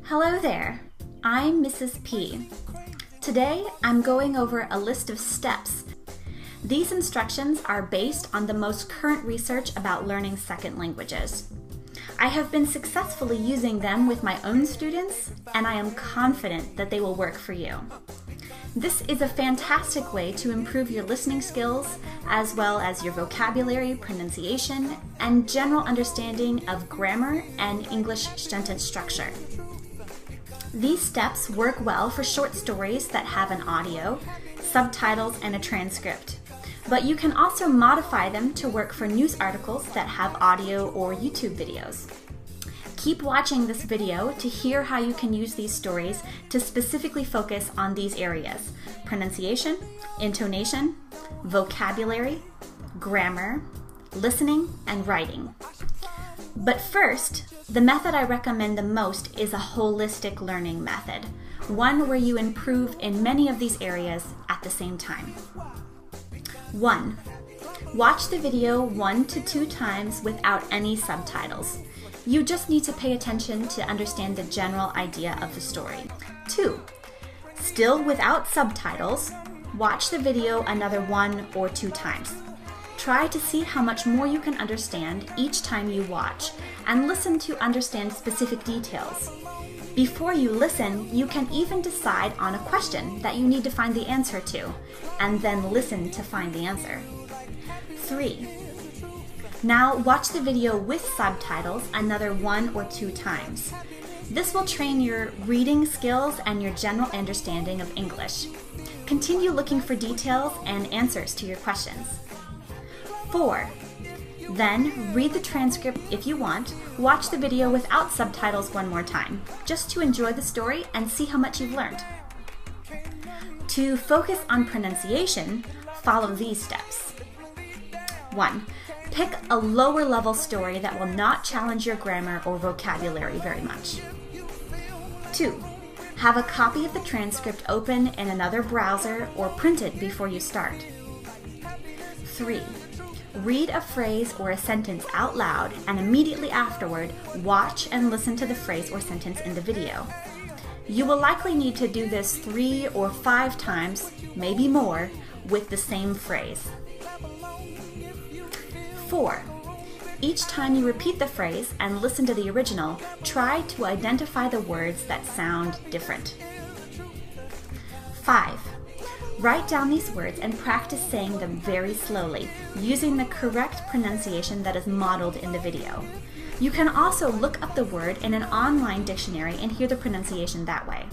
Hello there, I'm Mrs. P. Today I'm going over a list of steps. These instructions are based on the most current research about learning second languages. I have been successfully using them with my own students, and I am confident that they will work for you. This is a fantastic way to improve your listening skills, as well as your vocabulary, pronunciation, and general understanding of grammar and English sentence structure. These steps work well for short stories that have an audio, subtitles, and a transcript. But you can also modify them to work for news articles that have audio or YouTube videos. Keep watching this video to hear how you can use these stories to specifically focus on these areas: pronunciation, intonation, vocabulary, grammar, listening, and writing. But first, the method I recommend the most is a holistic learning method, one where you improve in many of these areas at the same time. 1. Watch the video 1 to 2 times without any subtitles. You just need to pay attention to understand the general idea of the story. 2. Still without subtitles, watch the video another 1 or 2 times. Try to see how much more you can understand each time you watch, and listen to understand specific details. Before you listen, you can even decide on a question that you need to find the answer to, and then listen to find the answer. 3. Now watch the video with subtitles another 1 or 2 times. This will train your reading skills and your general understanding of English. Continue looking for details and answers to your questions. 4. Then read the transcript if you want. Watch the video without subtitles 1 more time, just to enjoy the story and see how much you've learned. To focus on pronunciation, follow these steps. 1. Pick a lower level story that will not challenge your grammar or vocabulary very much. 2. Have a copy of the transcript open in another browser or print it before you start. 3. Read a phrase or a sentence out loud, and immediately afterward, watch and listen to the phrase or sentence in the video. You will likely need to do this 3 or 5 times, maybe more, with the same phrase. 4. Each time you repeat the phrase and listen to the original, try to identify the words that sound different. 5. Write down these words and practice saying them very slowly, using the correct pronunciation that is modeled in the video. You can also look up the word in an online dictionary and hear the pronunciation that way.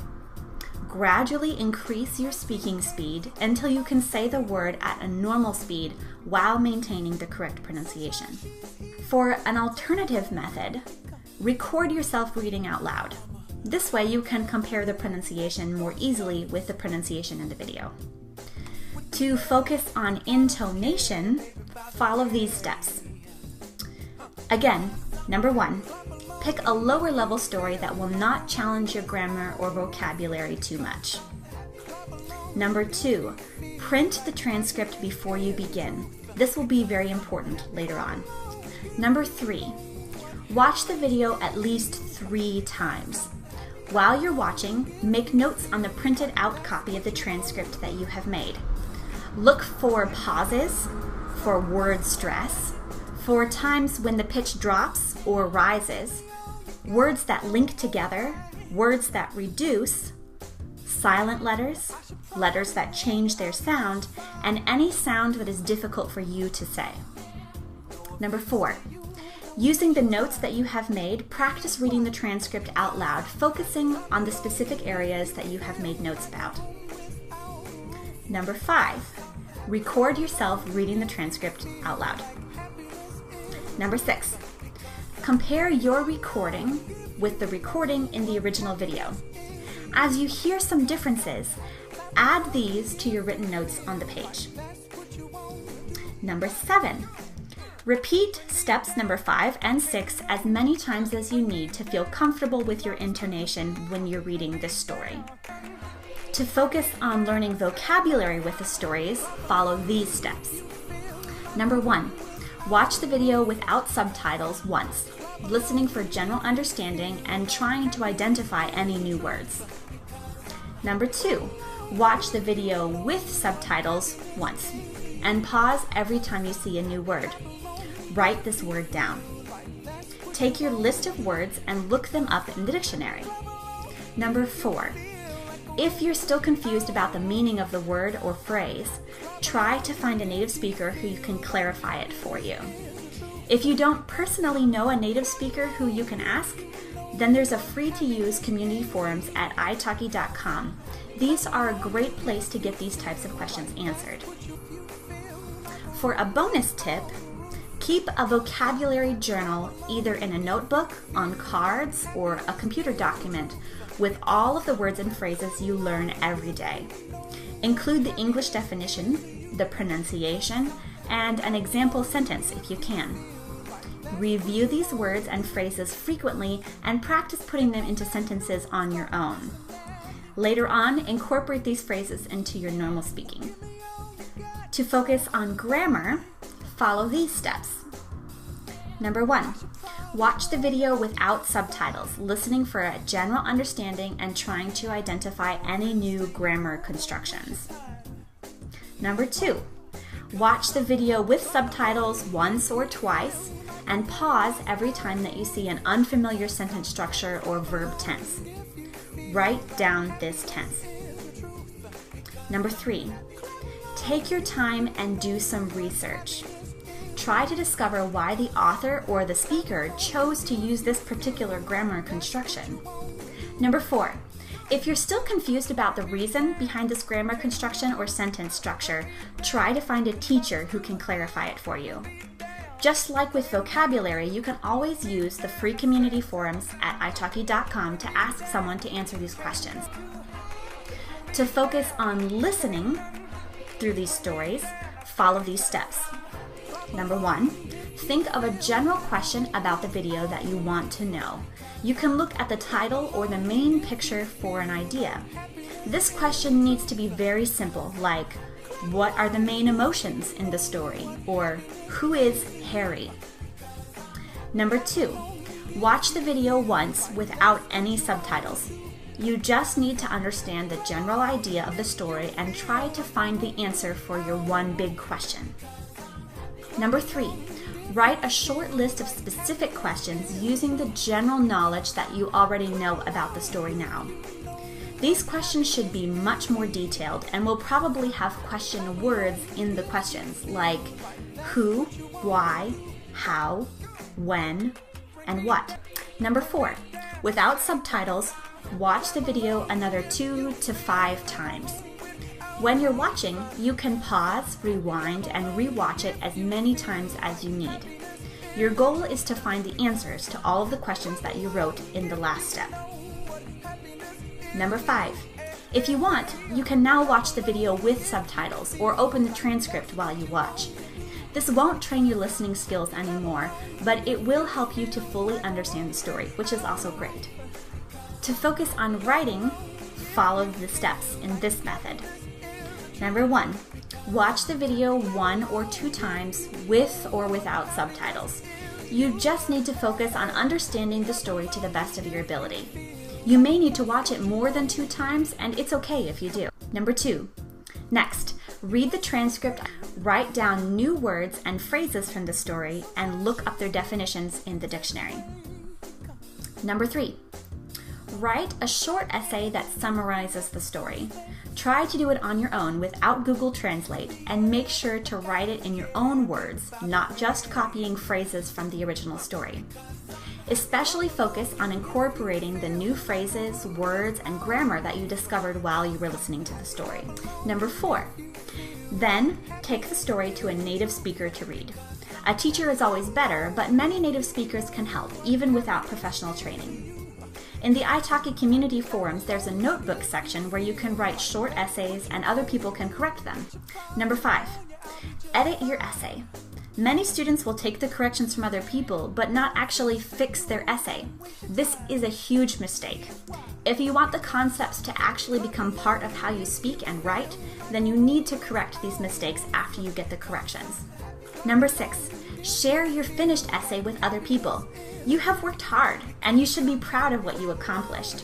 Gradually increase your speaking speed until you can say the word at a normal speed while maintaining the correct pronunciation. For an alternative method, record yourself reading out loud. This way you can compare the pronunciation more easily with the pronunciation in the video. To focus on intonation, follow these steps. Again, number 1, pick a lower level story that will not challenge your grammar or vocabulary too much. Number 2, print the transcript before you begin. This will be very important later on. Number 3, watch the video at least 3 times. While you're watching, make notes on the printed out copy of the transcript that you have made. Look for pauses, for word stress, for times when the pitch drops or rises, words that link together, words that reduce, silent letters, letters that change their sound, and any sound that is difficult for you to say. Number 4. Using the notes that you have made, practice reading the transcript out loud, focusing on the specific areas that you have made notes about. Number 5. Record yourself reading the transcript out loud. Number 6. Compare your recording with the recording in the original video. As you hear some differences, add these to your written notes on the page. Number 7. Repeat steps number 5 and 6 as many times as you need to feel comfortable with your intonation when you're reading this story. To focus on learning vocabulary with the stories, follow these steps. Number 1, watch the video without subtitles once. listening for general understanding and trying to identify any new words. Number 2, watch the video with subtitles once and pause every time you see a new word. Write this word down. Take your list of words and look them up in the dictionary. Number 4, if you're still confused about the meaning of the word or phrase, try to find a native speaker who can clarify it for you. If you don't personally know a native speaker who you can ask, then there's a free-to-use community forums at italki.com. These are a great place to get these types of questions answered. For a bonus tip, keep a vocabulary journal either in a notebook, on cards, or a computer document with all of the words and phrases you learn every day. Include the English definition, the pronunciation, and an example sentence if you can. Review these words and phrases frequently and practice putting them into sentences on your own. Later on, incorporate these phrases into your normal speaking. To focus on grammar, follow these steps. Number 1, watch the video without subtitles, listening for a general understanding and trying to identify any new grammar constructions. Number 2, watch the video with subtitles once or twice and pause every time that you see an unfamiliar sentence structure or verb tense. Write down this tense. Number 3, take your time and do some research. Try to discover why the author or the speaker chose to use this particular grammar construction. Number 4, if you're still confused about the reason behind this grammar construction or sentence structure, try to find a teacher who can clarify it for you. Just like with vocabulary, you can always use the free community forums at italki.com to ask someone to answer these questions. To focus on listening through these stories, follow these steps. Number 1, think of a general question about the video that you want to know. You can look at the title or the main picture for an idea. This question needs to be very simple, like, what are the main emotions in the story? Or, who is Harry? Number 2, watch the video once without any subtitles. You just need to understand the general idea of the story and try to find the answer for your one big question. Number 3, write a short list of specific questions using the general knowledge that you already know about the story now. These questions should be much more detailed and will probably have question words in the questions, like who, why, how, when, and what. Number 4, without subtitles, watch the video another 2 to 5 times. When you're watching, you can pause, rewind, and rewatch it as many times as you need. Your goal is to find the answers to all of the questions that you wrote in the last step. Number 5, if you want, you can now watch the video with subtitles or open the transcript while you watch. This won't train your listening skills anymore, but it will help you to fully understand the story, which is also great. To focus on writing, follow the steps in this method. Number 1, watch the video 1 or 2 times with or without subtitles. You just need to focus on understanding the story to the best of your ability. You may need to watch it more than 2 times, and it's okay if you do. Number 2, next, read the transcript, write down new words and phrases from the story, and look up their definitions in the dictionary. Number 3, write a short essay that summarizes the story. Try to do it on your own without Google Translate, and make sure to write it in your own words, not just copying phrases from the original story. Especially focus on incorporating the new phrases, words, and grammar that you discovered while you were listening to the story. Number 4, then take the story to a native speaker to read. A teacher is always better, but many native speakers can help, even without professional training. In the italki community forums, there's a notebook section where you can write short essays and other people can correct them. Number 5, edit your essay. Many students will take the corrections from other people, but not actually fix their essay. This is a huge mistake. If you want the concepts to actually become part of how you speak and write, then you need to correct these mistakes after you get the corrections. Number 6, Share your finished essay with other people. You have worked hard, and you should be proud of what you accomplished.